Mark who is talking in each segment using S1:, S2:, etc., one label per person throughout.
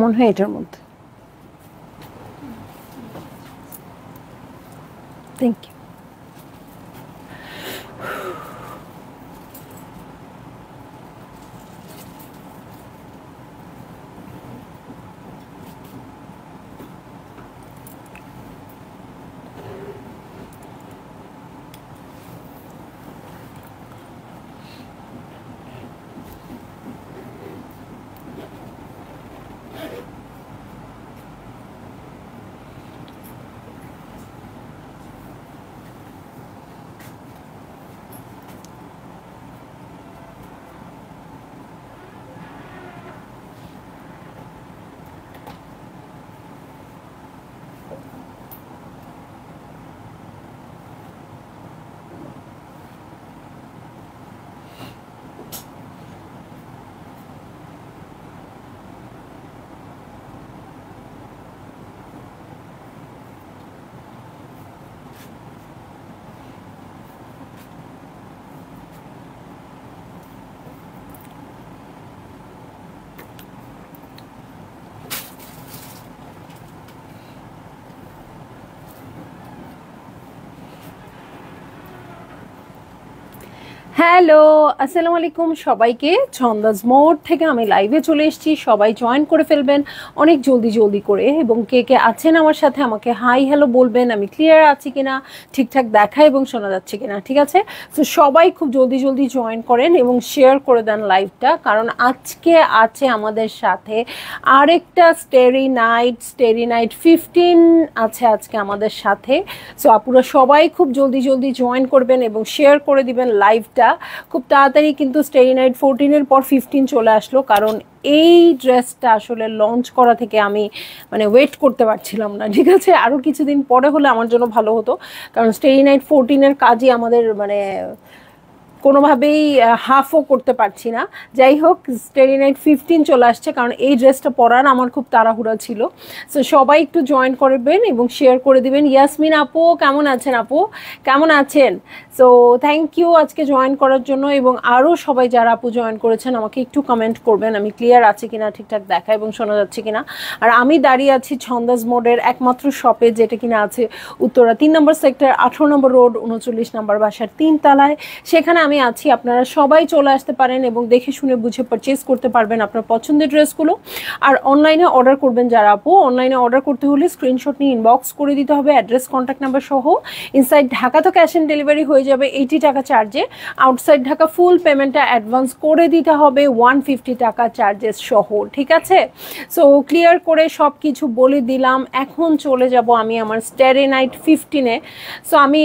S1: মনে হয় এটার মধ্যে। Thank you. হ্যালো, আসসালামু আলাইকুম সবাইকে। ছন্দাজ মোড থেকে আমি লাইভে চলে এসেছি, সবাই জয়েন করে ফেলবেন অনেক জলদি জলদি করে, এবং কে কে আছেন আমার সাথে আমাকে হাই হ্যালো বলবেন, আমি ক্লিয়ার আছি কিনা, ঠিকঠাক দেখা এবং শোনা যাচ্ছে কিনা। ঠিক আছে, তো সবাই খুব জলদি জলদি জয়েন করেন এবং শেয়ার করে দেন লাইভটা, কারণ আজকে আছে আমাদের সাথে আরেকটা স্টেরি নাইট 15 আছে আজকে আমাদের সাথে। সো আপুরা সবাই খুব জলদি জলদি জয়েন করবেন এবং শেয়ার করে দিবেন লাইভটা। খুব তাড়াতাড়ি কিন্তু স্টেরি নাইট 14-এর পর 15 চলে আসলো, কারণ এই ড্রেসটা আসলে লঞ্চ করা থেকে আমি মানে ওয়েট করতে পারছিলাম না। ঠিক আছে, আরও কিছুদিন পরে হলে আমার জন্য ভালো হতো, কারণ স্টেরি নাইট 14-এর কাজই আমাদের মানে কোনোভাবেই হাফও করতে পারছি না। যাই হোক, স্টেরি নাইট 15 চলে আসছে, কারণ এই ড্রেসটা পরার আমার খুব তাড়াহুড়া ছিল। সো সবাই একটু জয়েন করবেন এবং শেয়ার করে দিবেন। ইয়াসমিন আপু কেমন আছেন? আপু কেমন আছেন? সো থ্যাংক ইউ আজকে জয়েন করার জন্য, এবং আরও সবাই যারা আপু জয়েন করেছেন আমাকে একটু কমেন্ট করবেন আমি ক্লিয়ার আছি কিনা, ঠিকঠাক দেখা এবং শোনা যাচ্ছে কিনা। আর আমি দাঁড়িয়ে আছি ছন্দাজ মোডের একমাত্র শপে, যেটা কিনা আছে উত্তরা 3 নম্বর সেক্টর, 18 নম্বর রোড, 39 নম্বর বাসার 3 তলায়। সেখানে আমি আছি, আপনারা সবাই চলে আসতে পারেন এবং দেখে শুনে বুঝে পারচেস করতে পারবেন আপনার পছন্দের ড্রেসগুলো। আর অনলাইনে অর্ডার করবেন যারা আপু, অনলাইনে অর্ডার করতে হলে স্ক্রিনশট নিয়ে ইনবক্স করে দিতে হবে অ্যাড্রেস কন্ট্যাক্ট নাম্বার সহ। ইনসাইড ঢাকা তো ক্যাশ অন ডেলিভারি হয়ে যাবে 80 টাকা চার্জে, আউটসাইড ঢাকা ফুল পেমেন্টটা অ্যাডভান্স করে দিতে হবে 150 টাকা চার্জেস সহ। ঠিক আছে, সো ক্লিয়ার করে সব কিছু বলে দিলাম। এখন চলে যাব আমি আমার স্টেরি নাইট 15-এ। সো আমি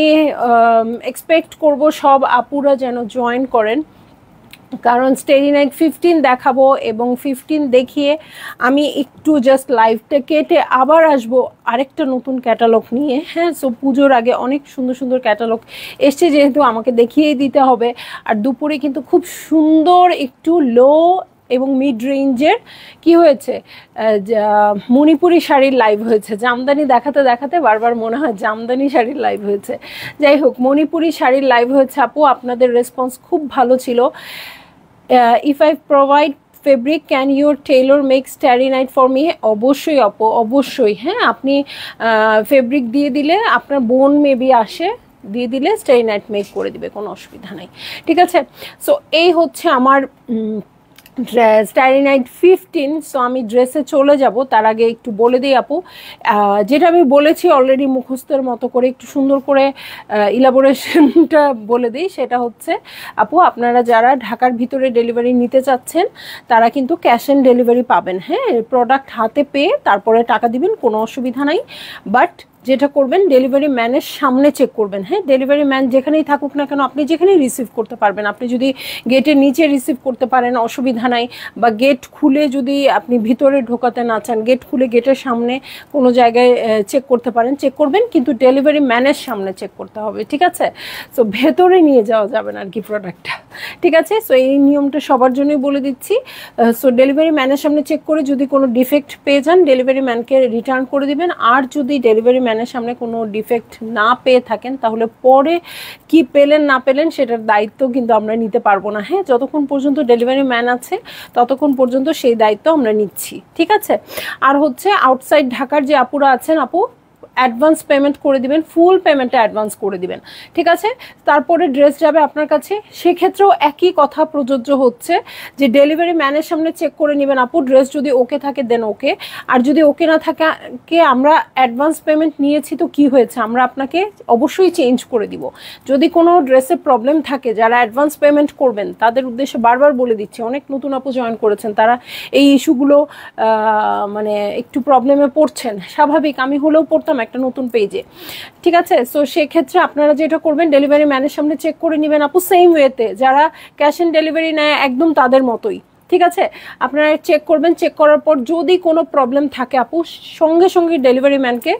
S1: এক্সপেক্ট করব সব আপুরা যেন জয়েন করেন, কারণ স্টেরি নাইট 15 দেখাবো এবং 15 দেখিয়ে আমি একটু জাস্ট লাইভটা কেটে আবার আসবো আরেকটা নতুন ক্যাটালগ নিয়ে। হ্যাঁ, সো পুজোর আগে অনেক সুন্দর সুন্দর ক্যাটালগ এসছে, যেহেতু আমাকে দেখিয়েই দিতে হবে। আর দুপুরে কিন্তু খুব সুন্দর একটু লো এবং মিড রেঞ্জের কি হয়েছে, মণিপুরি শাড়ির লাইভ হয়েছে। জামদানি দেখাতে দেখাতে বারবার মনে হয় জামদানি শাড়ির লাইভ হয়েছে। যাই হোক, মণিপুরি শাড়ির লাইভ হয়েছে আপু, আপনাদের রেসপন্স খুব ভালো ছিল। If I provide fabric can your Taylor make starry night for me? অবশ্যই আপু, অবশ্যই। হ্যাঁ, আপনি ফেব্রিক দিয়ে দিলে, আপনার বোন মেবি আসে, দিয়ে দিলে স্টারি নাইট মেক করে দিবে, কোনো অসুবিধা নেই। ঠিক আছে, সো এই হচ্ছে আমার স্টারি নাইট 15। সো আমি ড্রেসে চলে যাব, তার আগে একটু বলে দিই আপু, যেটা আমি বলেছি অলরেডি মুখস্থের মতো করে একটু সুন্দর করে ইলাবোরেশনটা বলে দিই। সেটা হচ্ছে আপু, আপনারা যারা ঢাকার ভিতরে ডেলিভারি নিতে চাচ্ছেন তারা কিন্তু ক্যাশ অন ডেলিভারি পাবেন। হ্যাঁ, প্রোডাক্ট হাতে পেয়ে তারপরে টাকা দিবেন, কোনো অসুবিধা নাই। বাট যেটা করবেন, ডেলিভারি ম্যানের সামনে চেক করবেন। হ্যাঁ, ডেলিভারি ম্যান যেখানেই থাকুক না কেন, আপনি যেখানেই রিসিভ করতে পারবেন। আপনি যদি গেটের নিচে রিসিভ করতে পারেন অসুবিধা নাই, বা গেট খুলে যদি আপনি ভিতরে ঢোকাতে না চান, গেট খুলে গেটের সামনে কোনো জায়গায় চেক করতে পারেন, চেক করবেন, কিন্তু ডেলিভারি ম্যানের সামনে চেক করতে হবে। ঠিক আছে, সো ভেতরে নিয়ে যাওয়া যাবে না আর কি প্রোডাক্টটা। ঠিক আছে, সো এই নিয়মটা সবার জন্যই বলে দিচ্ছি। সো ডেলিভারি ম্যানের সামনে চেক করে যদি কোনো ডিফেক্ট পেয়ে যান, ডেলিভারি ম্যানকে রিটার্ন করে দিবেন। আর যদি ডেলিভারি ম্যানের সামনে কোনো ডিফেক্ট না পেয়ে থাকেন, তাহলে পরে কি পেলেন না পেলেন সেটার দায়িত্ব কিন্তু আমরা নিতে পারবো না। হ্যাঁ, যতক্ষণ পর্যন্ত ডেলিভারি ম্যান আছে ততক্ষণ পর্যন্ত সেই দায়িত্ব আমরা নিচ্ছি, ঠিক আছে। আর হচ্ছে আউটসাইড ঢাকার যে আপুরা আছেন, আপু অ্যাডভান্স পেমেন্ট করে দিবেন, ফুল পেমেন্টটা অ্যাডভান্স করে দিবেন, ঠিক আছে। তারপরে ড্রেস যাবে আপনার কাছে, সেক্ষেত্রেও একই কথা প্রযোজ্য হচ্ছে যে ডেলিভারি ম্যানের সামনে চেক করে নেবেন আপু, ড্রেস যদি ওকে থাকে দেন ওকে, আর যদি ওকে না থাকে আমরা অ্যাডভান্স পেমেন্ট নিয়েছি তো কি হয়েছে, আমরা আপনাকে অবশ্যই চেঞ্জ করে দিব। যদি কোনো ড্রেসে প্রবলেম থাকে, যারা অ্যাডভান্স পেমেন্ট করবেন তাদের উদ্দেশ্যে বারবার বলে দিচ্ছি, অনেক নতুন আপু জয়েন করেছেন, তারা এই ইস্যুগুলো মানে একটু প্রবলেমে পড়ছেন, স্বাভাবিক, আমি হলেও পড়তাম একটা নতুন পেজে, ঠিক আছে। সো সেক্ষেত্রে আপনারা যেটা করবেন, ডেলিভারি ম্যানের সামনে চেক করে নেবেন আপু, সেম ওয়েতে যারা ক্যাশ অন ডেলিভারি নেয় একদম তাদের মতোই, ঠিক আছে। আপনারা চেক করবেন, চেক করার পর যদি কোনো প্রবলেম থাকে আপু, সঙ্গে সঙ্গে ডেলিভারি ম্যানকে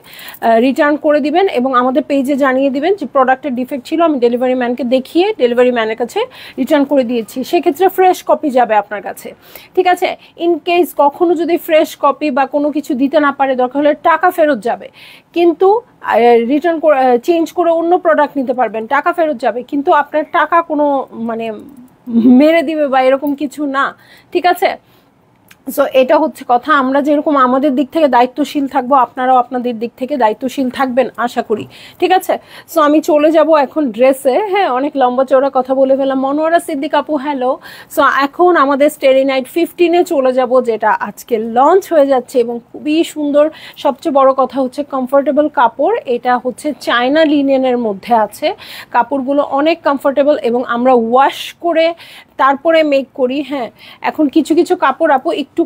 S1: রিটার্ন করে দিবেন এবং আমাদের পেজে জানিয়ে দিবেন যে প্রোডাক্টের ডিফেক্ট ছিল, আমি ডেলিভারি ম্যানকে দেখিয়ে ডেলিভারি ম্যানের কাছে রিটার্ন করে দিয়েছি। সেক্ষেত্রে ফ্রেশ কপি যাবে আপনার কাছে, ঠিক আছে। ইন কেস কখনো যদি ফ্রেশ কপি বা কোনো কিছু দিতে না পারে, দরকার হলে টাকা ফেরত যাবে, কিন্তু রিটার্ন চেঞ্জ করে অন্য প্রোডাক্ট নিতে পারবেন, টাকা ফেরত যাবে, কিন্তু আপনার টাকা কোনো মানে মেরে দিবে বা এরকম কিছু না, ঠিক আছে। সো এটা হচ্ছে কথা, আমরা যেরকম আমাদের দিক থেকে দায়িত্বশীল থাকবো, আপনারাও আপনাদের দিক থেকে দায়িত্বশীল থাকবেন আশা করি, ঠিক আছে। সো আমি চলে যাব এখন ড্রেসে। হ্যাঁ, অনেক লম্বা চওড়া কথা বলে ফেলাম। মনোয়ারা সিদ্দিক আপু হ্যালো। সো এখন আমাদের স্টারি নাইট 15-এ চলে যাব, যেটা আজকে লঞ্চ হয়ে যাচ্ছে এবং খুবই সুন্দর। সবচেয়ে বড় কথা হচ্ছে কমফোর্টেবল কাপড়, এটা হচ্ছে চায়না লিনেনের মধ্যে আছে, কাপড়গুলো অনেক কমফোর্টেবল এবং আমরা ওয়াশ করে তারপরে মেক করি। হ্যাঁ, এখন কিছু কিছু কাপড় আপু একটু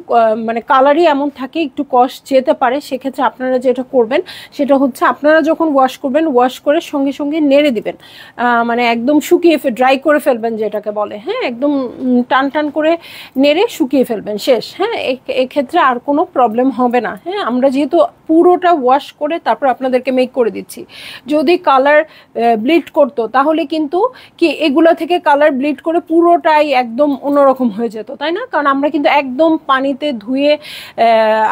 S1: মানে কালারই এমন থাকে, একটু কস্ট যেতে পারে, সেক্ষেত্রে আপনারা যেটা করবেন সেটা হচ্ছে আপনারা যখন ওয়াশ করবেন, ওয়াশ করে সঙ্গে সঙ্গে নেড়ে দিবেন, মানে একদম শুকিয়ে ড্রাই করে ফেলবেন যেটাকে বলে। হ্যাঁ, একদম টান টান করে নেড়ে শুকিয়ে ফেলবেন, শেষ। হ্যাঁ, এক্ষেত্রে আর কোনো প্রবলেম হবে না। হ্যাঁ, আমরা যেহেতু পুরোটা ওয়াশ করে তারপর আপনাদেরকে মেক করে দিচ্ছি। যদি কালার ব্লিড করতো তাহলে কিন্তু কি এগুলো থেকে কালার ব্লিড করে পুরোটাই একদম অন্যরকম হয়ে যেত, তাই না? কারণ আমরা কিন্তু একদম পানিতে ধুয়ে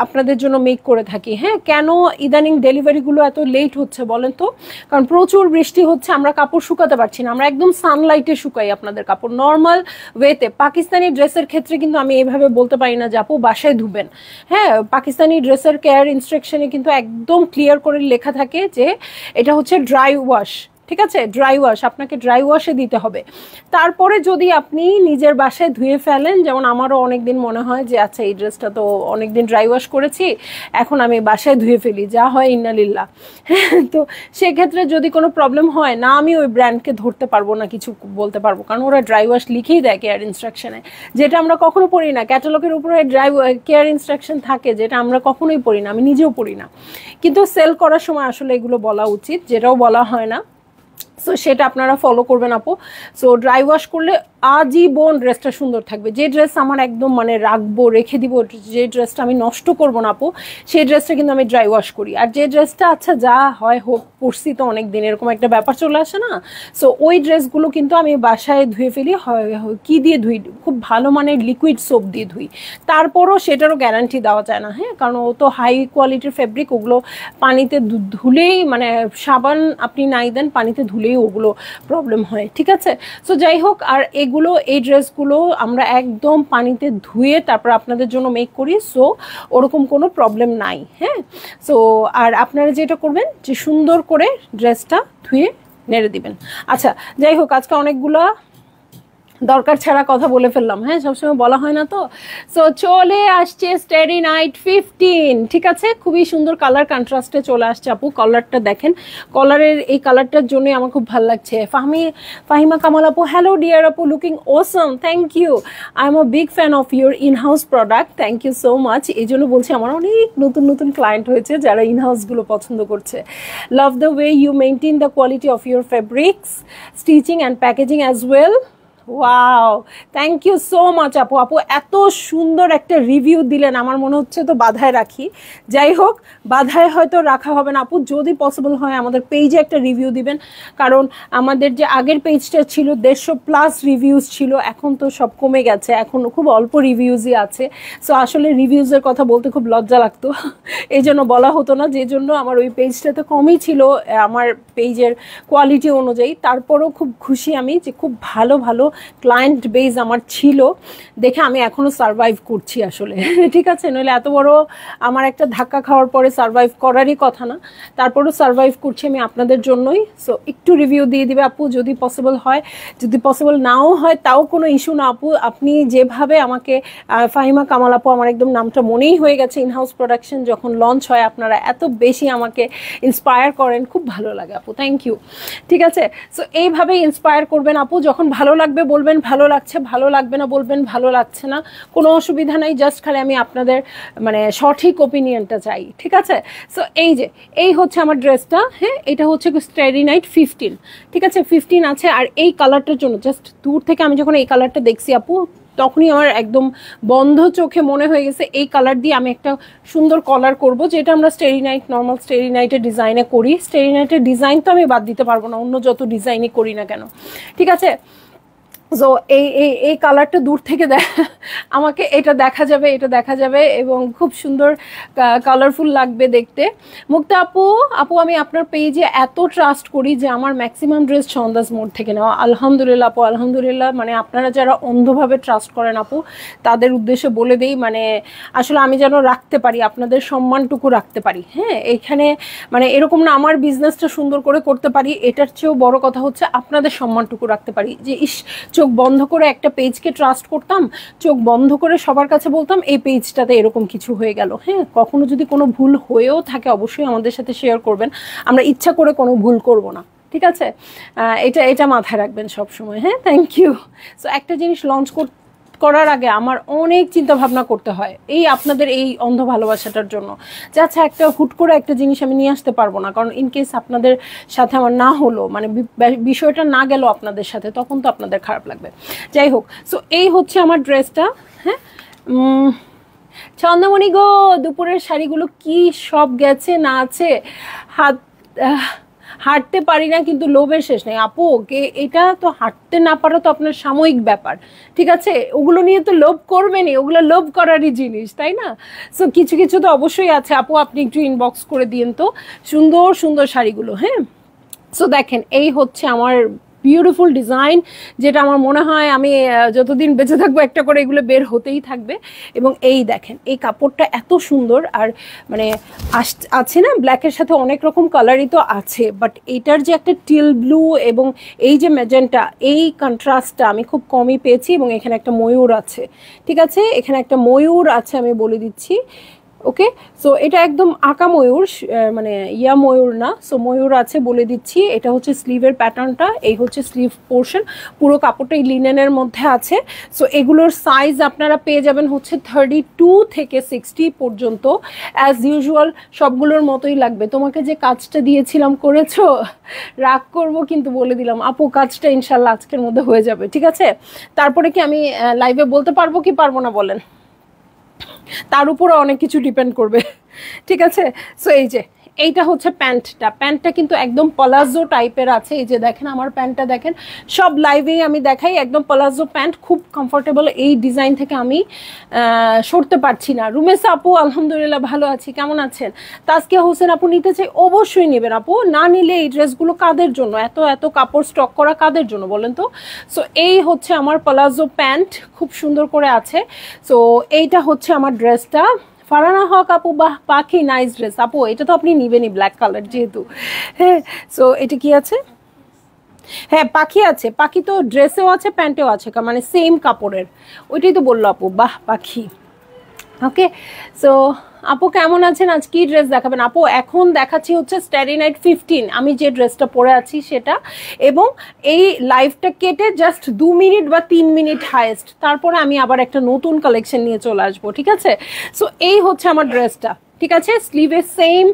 S1: আপনাদের জন্য মেক করে থাকি। হ্যাঁ, কেন ইদানিং ডেলিভারিগুলো এত লেট হচ্ছে বলেন তো? কারণ প্রচুর বৃষ্টি হচ্ছে, আমরা কাপড় শুকাতে পারছি না, আমরা একদম সানলাইটে শুকাই আপনাদের কাপড় নর্মাল ওয়েতে। পাকিস্তানি ড্রেসের ক্ষেত্রে কিন্তু আমি এইভাবে বলতে পারি না যে আপু বাসায় ধুবেন। হ্যাঁ, পাকিস্তানি ড্রেসের কেয়ার ইনস্ট্রাকশনে কিন্তু একদম ক্লিয়ার করে লেখা থাকে যে এটা হচ্ছে ড্রাই ওয়াশ, ঠিক আছে। ড্রাই ওয়াশ আপনাকে ড্রাই ওয়াশে দিতে হবে। তারপরে যদি আপনি নিজের বাসায় ধুয়ে ফেলেন, যেমন আমারও অনেকদিন মনে হয় যে আচ্ছা এই ড্রেসটা তো অনেকদিন ড্রাই ওয়াশ করেছি, এখন আমি বাসায় ধুয়ে ফেলি, যা হয় ইন্নালিল্লাহ। তো সেক্ষেত্রে যদি কোনো প্রবলেম হয় না, আমি ওই ব্র্যান্ডকে ধরতে পারবো না, কিছু বলতে পারবো, কারণ ওরা ড্রাই ওয়াশ লিখেই দেয় কেয়ার ইনস্ট্রাকশনে, যেটা আমরা কখনো পড়ি না। ক্যাটালগের উপরে ড্রাই কেয়ার ইনস্ট্রাকশন থাকে, যেটা আমরা কখনোই পড়ি না, আমি নিজেও পড়ি না, কিন্তু সেল করার সময় আসলে এগুলো বলা উচিত, যেটাও বলা হয় না। সো সেটা আপনারা ফলো করবেন আপু। সো ড্রাই ওয়াশ করলে আজীবন ড্রেসটা সুন্দর থাকবে। যে ড্রেস আমার একদম মানে রাখবো, রেখে দিব, যে ড্রেসটা আমি নষ্ট করবো না আপু, সেই ড্রেসটা কিন্তু আমি ড্রাই ওয়াশ করি। আর যে ড্রেসটা আচ্ছা যা হয় হোক, পরছি তো অনেক দিন, এরকম একটা ব্যাপার চলে আসে না? সো ওই ড্রেসগুলো কিন্তু আমি বাসায় ধুয়ে ফেলি। কি দিয়ে ধুই? খুব ভালো মানের লিকুইড সোপ দিয়ে ধুই। তারপরও সেটারও গ্যারান্টি দেওয়া যায় না। হ্যাঁ, কারণ ও তো হাই কোয়ালিটির ফেব্রিক, ওগুলো পানিতে ধুলেই মানে সাবান আপনি নাই দেন, পানিতে ধুলেই ওগুলো প্রবলেম হয়, ঠিক আছে। সো যাই হোক, আর এগুলো এই ড্রেসগুলো আমরা একদম পানিতে ধুয়ে তারপর আপনাদের জন্য মেক করি, সো ওরকম কোনো প্রবলেম নাই। হ্যাঁ, সো আর আপনারা যেটা করবেন যে সুন্দর করে ড্রেসটা ধুয়ে নেড়ে দিবেন। আচ্ছা যাই হোক, আজকে অনেকগুলো দরকার ছাড়া কথা বলে ফেললাম। হ্যাঁ, সবসময় বলা হয় না তো। সো চলে আসছে স্টারি নাইট 15, ঠিক আছে। খুবই সুন্দর কালার কন্ট্রাস্টে চলে আসছে আপু। কালারটা দেখেন, কালারের এই কালারটার জন্যই আমার খুব ভালো লাগছে। ফাহিমা কামাল আপু হ্যালো ডিয়ার আপু, looking awesome, thank you. I am a big fan of your inhouse product, thank you so much. এই জন্য বলছি, আমার অনেক নতুন নতুন ক্লায়েন্ট হয়েছে যারা ইনহাউসগুলো পছন্দ করছে। Love the way you maintain the quality of your fabrics, stitching and packaging as well. Wow, thank you so much আপু। আপু এত সুন্দর একটা রিভিউ দিলেন, আমার মনে হচ্ছে তো বাধায় রাখি। যাই হোক, বাধায় হয়তো রাখা হবে না আপু, যদি পসিবল হয় আমাদের পেজে একটা রিভিউ দিবেন, কারণ আমাদের যে আগের পেজটা ছিল 150+ রিভিউজ ছিল, এখন তো সব কমে গেছে, এখন খুব অল্প রিভিউজই আছে। সো আসলে রিভিউজের কথা বলতে খুব লজ্জা লাগতো, এই জন্য বলা হতো না, যে জন্য আমার ওই পেজটাতে কমই ছিল আমার পেজের কোয়ালিটি অনুযায়ী। তারপরেও খুব খুশি আমি যে খুব ভালো ভালো ক্লায়েন্ট বেজ আমার ছিল, দেখে আমি এখনও সারভাইভ করছি আসলে। ঠিক আছে, নইলে এত বড় আমার একটা ধাক্কা খাওয়ার পরে সারভাইভ করারই কথা না, তারপরেও সারভাইভ করছি আমি আপনাদের জন্যই। সো একটু রিভিউ দিয়ে দিবে আপু যদি পসিবল হয়, যদি পসিবল নাও হয় তাও কোনো ইস্যু না আপু। আপনি যেভাবে আমাকে, ফাহিমা কামাল আপু, আমার একদম নামটা মনেই হয়ে গেছে, ইনহাউস প্রোডাকশন যখন লঞ্চ হয় আপনারা এত বেশি আমাকে ইন্সপায়ার করেন, খুব ভালো লাগে আপু, থ্যাংক ইউ। ঠিক আছে, সো এইভাবেই ইন্সপায়ার করবেন আপু, যখন ভালো লাগবে বলবেন ভালো লাগছে, ভালো লাগবে না বলবেন ভালো লাগছে না, কোনো অসুবিধা নাই, জাস্ট খালি আমি আপনাদের মানে সঠিক ওপিনিয়নটা চাই। ঠিক আছে, সো এই হচ্ছে আমার ড্রেসটা। হ্যাঁ, এটা হচ্ছে স্টারি নাইট 15। ঠিক আছে, 15 আছে। আর এই কালারটার জন্য জাস্ট দূর থেকে আমি যখন এই কালারটা দেখছি আপু, তখনই আমার একদম বন্ধ চোখে মনে হয়ে গেছে এই কালার দিয়ে আমি একটা সুন্দর কলার করব, যেটা আমরা স্টারি নাইট, নর্মাল স্টারি নাইটের ডিজাইনে করি। স্টারি নাইটের ডিজাইন তো আমি বাদ দিতে পারবো না, অন্য যত ডিজাইনই করি না কেন। ঠিক আছে, সো এই কালারটা দূর থেকে আমাকে এটা দেখা যাবে, এটা দেখা যাবে, এবং খুব সুন্দর কালারফুল লাগবে দেখতে। মুক্তা আপু আমি আপনার পেজে এত ট্রাস্ট করি যে আমার ম্যাক্সিমাম ড্রেস ছন্দাজ মোড় থেকে নেওয়া। আলহামদুলিল্লাহ আপু, আলহামদুলিল্লাহ। মানে আপনারা যারা অন্ধভাবে ট্রাস্ট করেন আপু, তাদের উদ্দেশ্যে বলে দেই, মানে আসলে আমি যেন রাখতে পারি, আপনাদের সম্মানটুকু রাখতে পারি। হ্যাঁ, এখানে মানে এরকম না আমার বিজনেসটা সুন্দর করে করতে পারি, এটার চেয়েও বড় কথা হচ্ছে আপনাদের সম্মানটুকু রাখতে পারি। যে চোখ বন্ধ করে একটা পেজকে ট্রাস্ট করতাম, চোখ বন্ধ করে সবার কাছে বলতাম এই পেজটাতে এরকম কিছু হয়ে গেল। হ্যাঁ, কখনো যদি কোনো ভুল হয়েও থাকে অবশ্যই আমাদের সাথে শেয়ার করবেন, আমরা ইচ্ছা করে কোনো ভুল করব না। ঠিক আছে, এটা মাথায় রাখবেন সব সময়। হ্যাঁ, থ্যাংক ইউ। সো একটা জিনিস লঞ্চ করার আগে আমার অনেক চিন্তা ভাবনা করতে হয় এই আপনাদের এই অন্ধ ভালোবাসাটার জন্য, যে আচ্ছা একটা হুট করে একটা জিনিস আমি নিয়ে আসতে পারবো না, কারণ ইনকেস আপনাদের সাথে আমার না হলো, মানে বিষয়টা না গেল আপনাদের সাথে, তখন তো আপনাদের খারাপ লাগবে। যাই হোক, সো এই হচ্ছে আমার ড্রেসটা। হ্যাঁ, চন্দ্রমণি গো, দুপুরের শাড়িগুলো কি সব গেছে না আছে, হাঁটতে পারি না কিন্তু লোভের শেষ নেই আপু। এটা তো হাঁটতে না পারা তো আপনার সাময়িক ব্যাপার, ঠিক আছে, ওগুলো নিয়ে তো লোভ করবেনই, ওগুলো লোভ করারই জিনিস, তাই না? সো কিছু কিছু তো অবশ্যই আছে আপু, আপনি একটু ইনবক্স করে দিন তো সুন্দর সুন্দর শাড়িগুলো। হ্যাঁ, সো দেখেন এই হচ্ছে আমার বিউটিফুল ডিজাইন, যেটা আমার মনে হয় আমি যতদিন বেঁচে থাকবো একটা করে এগুলো বের হতেই থাকবে। এবং এই দেখেন এই কাপড়টা এত সুন্দর, আর মানে আছে না ব্ল্যাকের সাথে অনেক রকম কালারই তো আছে, বাট এটার যে একটা টিল ব্লু এবং এই যে ম্যাজেন্টা, এই কন্ট্রাস্টটা আমি খুব কমই পেয়েছি। এবং এখানে একটা ময়ূর আছে, ঠিক আছে, এখানে একটা ময়ূর আছে, আমি বলে দিচ্ছি। ওকে, সো এটা একদম আঁকা ময়ূর, মানে ইয়া ময়ূর না। সো ময়ূর আছে বলে দিচ্ছি। এটা হচ্ছে স্লিভের প্যাটার্নটা, এই হচ্ছে স্লিভ পোর্শন, পুরো কাপড়টা এই লিনেনের মধ্যে আছে। সো এগুলোর সাইজ আপনারা পেয়ে যাবেন হচ্ছে 32 থেকে 60 পর্যন্ত। অ্যাজ ইউজুয়াল সবগুলোর মতোই লাগবে। তোমাকে যে কাজটা দিয়েছিলাম করেছো, রাগ করবো কিন্তু বলে দিলাম আপু, কাজটা ইনশাল্লাহ আজকের মধ্যে হয়ে যাবে, ঠিক আছে? তারপরে কি আমি লাইভে বলতে পারবো কি পারবো না বলেন, তার উপরে অনেক কিছু ডিপেন্ড করবে, ঠিক আছে? সো এইটা হচ্ছে প্যান্টটা কিন্তু একদম পলাজো টাইপের আছে। এই যে দেখেন আমার প্যান্টটা দেখেন, সব লাইভেই আমি দেখাই, একদম পলাজো প্যান্ট, খুব কমফোর্টেবল। এই ডিজাইন থেকে আমি সরতে পারছি না। রুমেসা আপু আলহামদুলিল্লাহ ভালো আছি, কেমন আছেন? তাজকিয়া হোসেন আপু নিতে চাই, অবশ্যই নেবেন আপু, না নিলে এই ড্রেসগুলো কাদের জন্য, এত কাপড় স্টক করা কাদের জন্য বলেন তো? সো এই হচ্ছে আমার পলাজো প্যান্ট, খুব সুন্দর করে আছে। সো এইটা হচ্ছে আমার ড্রেসটা। ফারানা হক আপু, বাহ পাখি, নাইস ড্রেস আপু, এটা তো আপনি নিবেনই ব্ল্যাক কালার যেহেতু। হ্যাঁ, সো এটা কি আছে? হ্যাঁ পাখি আছে, পাখি তো ড্রেসেও আছে প্যান্টেও আছে, মানে সেম কাপড়ের, ওইটাই তো বললো আপু, বাহ পাখি। ওকে, সো আপু কেমন আছেন? আজ কি ড্রেস দেখাবেন আপু? এখন দেখাচ্ছি হচ্ছে স্টারি নাইট 15, আমি যে ড্রেসটা পরে আছি সেটা। এবং এই লাইভটা কেটে জাস্ট 2 মিনিট বা 3 মিনিট হাইয়েস্ট, তারপরে আমি আবার একটা নতুন কালেকশন নিয়ে চলে আসবো, ঠিক আছে? সো এই হচ্ছে আমার ড্রেসটা, ঠিক আছে। স্লিভে সেম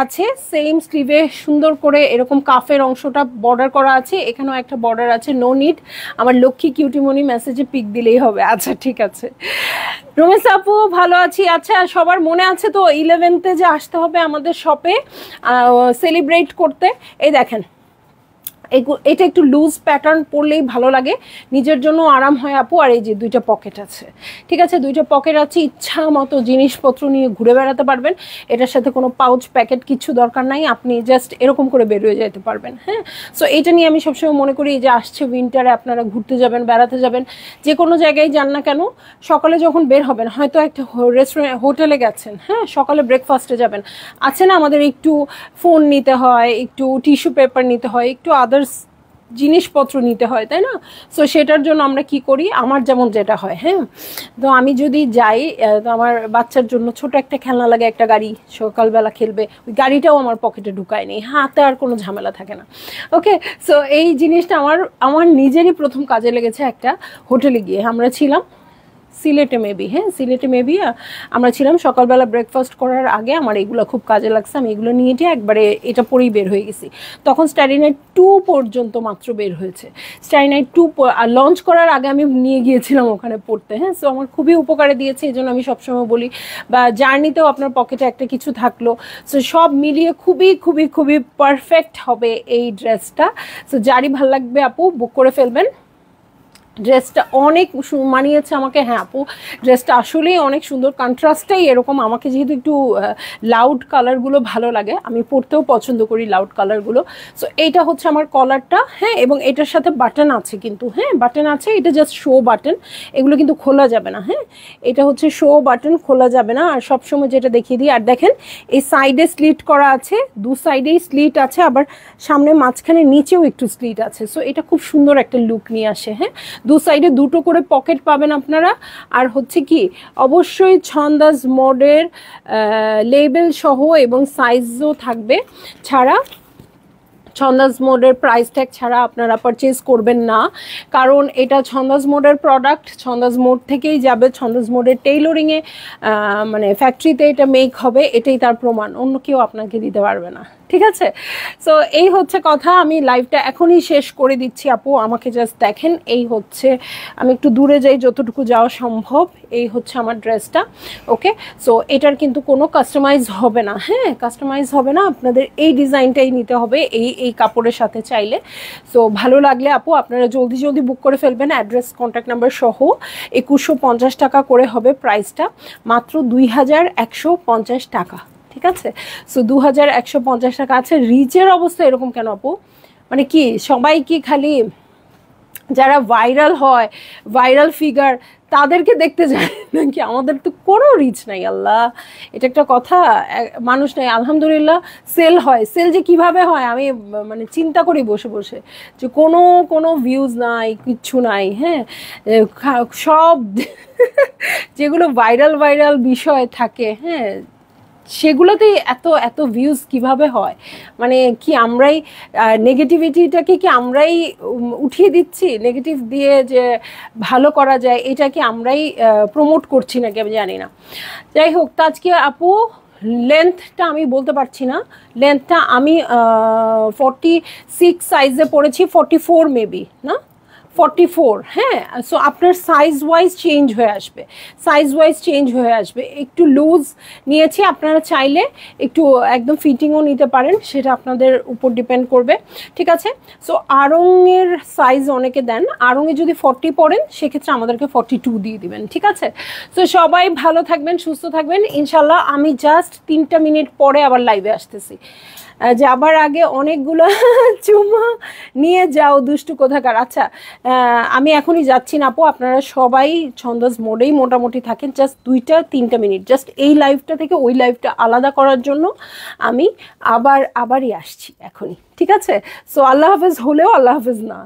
S1: আছে, সেম স্লিভে সুন্দর করে এরকম কাফের অংশটা বর্ডার করা আছে, এখানেও একটা বর্ডার আছে। নো নিড আমার লক্ষ্মী কিউটিমনি মেসেজে পিক দিলেই হবে। আচ্ছা ঠিক আছে। রমেশ আপু ভালো আছি। আচ্ছা সবার মনে আছে তো 11th যে আসতে হবে আমাদের শপে সেলিব্রেট করতে। এই দেখেন এটা একটু লুজ প্যাটার্ন পরলেই ভালো লাগে, নিজের জন্য আরাম হয় আপু। আর এই যে দুইটা পকেট আছে, ঠিক আছে, দুইটা পকেট আছে, ইচ্ছা মতো জিনিসপত্র নিয়ে ঘুরে বেড়াতে পারবেন। এটার সাথে কোনো পাউচ প্যাকেট কিছু দরকার নাই, আপনি জাস্ট এরকম করে বের হয়ে যেতে পারবেন। হ্যাঁ, সো এটা নিয়ে আমি সবসময় মনে করি যে আসছে উইন্টারে আপনারা ঘুরতে যাবেন, বেড়াতে যাবেন, যে কোনো জায়গায় যান না কেন, সকালে যখন বের হবেন, হয়তো একটা রেস্টুরেন্ট হোটেলে গেছেন, হ্যাঁ, সকালে ব্রেকফাস্টে যাবেন, আছে না আমাদের একটু ফোন নিতে হয়, একটু টিস্যু পেপার নিতে হয়, একটু আদার্স জিনিসপত্র নিতে হয়, তাই না? সো সেটার জন্য আমরা কি করি, আমার যেমন যেটা হয়, হ্যাঁ, তো আমি যদি যাই, তো আমার বাচ্চার জন্য ছোট একটা খেলনা লাগে, একটা গাড়ি, সকালবেলা খেলবে, ওই গাড়িটাও আমার পকেটে ঢুকায় নেই, হাতে আর কোনো ঝামেলা থাকে না। ওকে, সো এই জিনিসটা আমার নিজেরই প্রথম কাজে লেগেছে। একটা হোটেলে গিয়ে আমরা ছিলাম সিলেটে মেবি, হ্যাঁ সিলেটে মেবি আমরা ছিলাম, সকালবেলা ব্রেকফাস্ট করার আগে আমার এগুলো খুব কাজে লাগছে, আমি এগুলো নিয়ে একবারে এটা পরেই বের হয়ে গেছি। তখন স্টাডি নাইট 2 পর্যন্ত মাত্র বের হয়েছে, স্টাডি নাইট 2 লঞ্চ করার আগে আমি নিয়ে গিয়েছিলাম ওখানে পড়তে। হ্যাঁ, সো আমার খুবই উপকারে দিয়েছে, এই জন্য আমি সবসময় বলি, বা জার্নিতেও আপনার পকেটে একটা কিছু থাকলো, সো সব মিলিয়ে খুবই খুবই খুবই পারফেক্ট হবে এই ড্রেসটা। সো যারই ভাল লাগবে আপু বুক করে ফেলবেন। ড্রেসটা অনেক মানিয়েছে আমাকে। হ্যাঁ আপু, ড্রেসটা আসলেই অনেক সুন্দর, কন্ট্রাস্টটাই এরকম। আমাকে যেহেতু একটু লাউড কালারগুলো ভালো লাগে, আমি পরতেও পছন্দ করি লাউড কালারগুলো। সো এইটা হচ্ছে আমার কলারটা, হ্যাঁ, এবং এটার সাথে বাটন আছে কিন্তু, হ্যাঁ বাটন আছে, এটা জাস্ট শো বাটন, এগুলো কিন্তু খোলা যাবে না। হ্যাঁ, এটা হচ্ছে শো বাটন, খোলা যাবে না। আর সবসময় যেটা দেখিয়ে দিই, আর দেখেন এই সাইডে স্লিট করা আছে, দু সাইডেই স্লিট আছে, আবার সামনে মাঝখানে নিচেও একটু স্লিট আছে। সো এটা খুব সুন্দর একটা লুক নিয়ে আসে। হ্যাঁ, দু সাইডে দুটো করে পকেট পাবেন আপনারা। আর হচ্ছে কি, অবশ্যই ছন্দাজ মোডের লেবেল সহ এবং সাইজও থাকবে, ছাড়া ছন্দাজ মোডের প্রাইস ট্যাগ ছাড়া আপনারা পারচেজ করবেন না, কারণ এটা ছন্দাজ মোডের প্রোডাক্ট, ছন্দাজ মোড থেকেই যাবে, ছন্দাজ মোডের টেইলরিংয়ে মানে ফ্যাক্টরিতে এটা মেক হবে, এটাই তার প্রমাণ, অন্য কেউ আপনাকে দিতে পারবে না। ঠিক আছে, সো এই হচ্ছে কথা। আমি লাইভটা এখনই শেষ করে দিচ্ছি আপু, আমাকে জাস্ট দেখেন। এই হচ্ছে, আমি একটু দূরে যাই যতটুকু যাওয়া সম্ভব। এই হচ্ছে আমার ড্রেসটা। ওকে, সো এটার কিন্তু কোনো কাস্টমাইজ হবে না, হ্যাঁ কাস্টমাইজ হবে না, আপনাদের এই ডিজাইনটাই নিতে হবে এই কাপড়ের সাথে চাইলে। সো ভালো লাগলে আপু আপনারা জলদি জলদি বুক করে ফেলবেন, অ্যাড্রেস কন্ট্যাক্ট নাম্বার সহ। 2150 টাকা করে হবে প্রাইসটা, মাত্র 2150 টাকা। ঠিক আছে, সো 2150 টাকা আছে। রিচের অবস্থা এরকম কেন আপু? মানে কি সবাই কি খালি যারা ভাইরাল হয়, ভাইরাল ফিগার, তাদেরকে দেখতে যায় নাকি? আমাদের তো কোনো রিচ নাই। আল্লাহ, এটা একটা কথা, মানুষ নাই। আলহামদুলিল্লাহ সেল হয়, সেল যে কিভাবে হয় আমি মানে চিন্তা করি বসে বসে, যে কোনো ভিউজ নাই, কিচ্ছু নাই। হ্যাঁ, সব যেগুলো ভাইরাল বিষয় থাকে, হ্যাঁ সেগুলোতেই এত ভিউজ কিভাবে হয়? মানে কি আমরাই নেগেটিভিটিটাকে কি আমরাই উঠিয়ে দিচ্ছি? নেগেটিভ দিয়ে যে ভালো করা যায় এটা কি আমরাই প্রমোট করছি নাকি আমি জানি না। যাই হোক, তো আজকে আপু লেন্থটা আমি বলতে পারছি না, লেন্থটা আমি 46 সাইজে পড়েছি, 44 মেবি না 44। হ্যাঁ, সো আপনার সাইজ ওয়াইজ চেঞ্জ হয়ে আসবে, সাইজ ওয়াইজ চেঞ্জ হয়ে আসবে। একটু লুজ নিয়েছি, আপনারা চাইলে একটু একদম ফিটিংও নিতে পারেন, সেটা আপনাদের উপর ডিপেন্ড করবে। ঠিক আছে, সো আড়ংয়ের সাইজ অনেকে দেন, আড়ংয়ে যদি 40 পড়েন সেক্ষেত্রে আমাদেরকে 42 দিয়ে দিবেন। ঠিক আছে, সো সবাই ভালো থাকবেন, সুস্থ থাকবেন ইনশাল্লাহ। আমি জাস্ট 3টা মিনিট পরে আবার লাইভে আসতেছি, যাবার আগে অনেকগুলো চুমা নিয়ে যাও দুষ্টু কোথাকার। আচ্ছা, আমি এখনই যাচ্ছি না আপু, আপনারা সবাই ছন্দাজ মোডেই মোটামুটি থাকেন। জাস্ট 2-3টা মিনিট, জাস্ট এই লাইভটা থেকে ওই লাইভটা আলাদা করার জন্য আমি আবারই আসছি এখনই। ঠিক আছে, সো আল্লাহ হাফেজ হলেও আল্লাহ হাফেজ না।